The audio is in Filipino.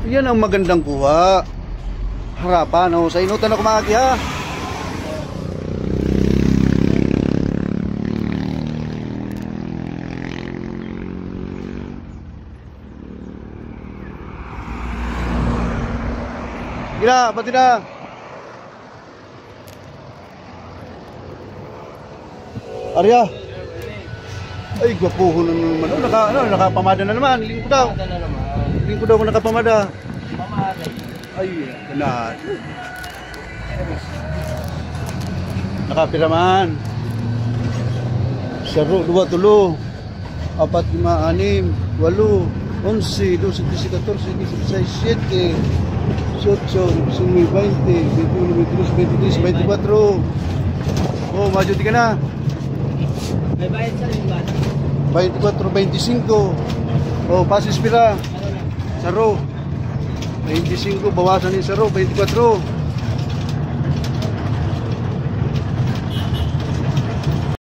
Yan ang magandang kuha. Harapan, oh. Sa inutan ako maki ha. Gila, pati na. Arya. Ay, gwapuho na naman. Nakapamada na naman. Lingko daw. Lingko daw ako nakapamada. Ay, ganaan. Nakapiraman. Saro, 2, 3, 4, 5, 6, 8, 11, 12, 14, 15, 16, 17, 18, 19, 20, 21, 22, 23, 24. Oh, majuti ka na. May bayad sa limbat. 24, 25. Oh, pasis pira. Saro. 25, bawasan yung saro. 24.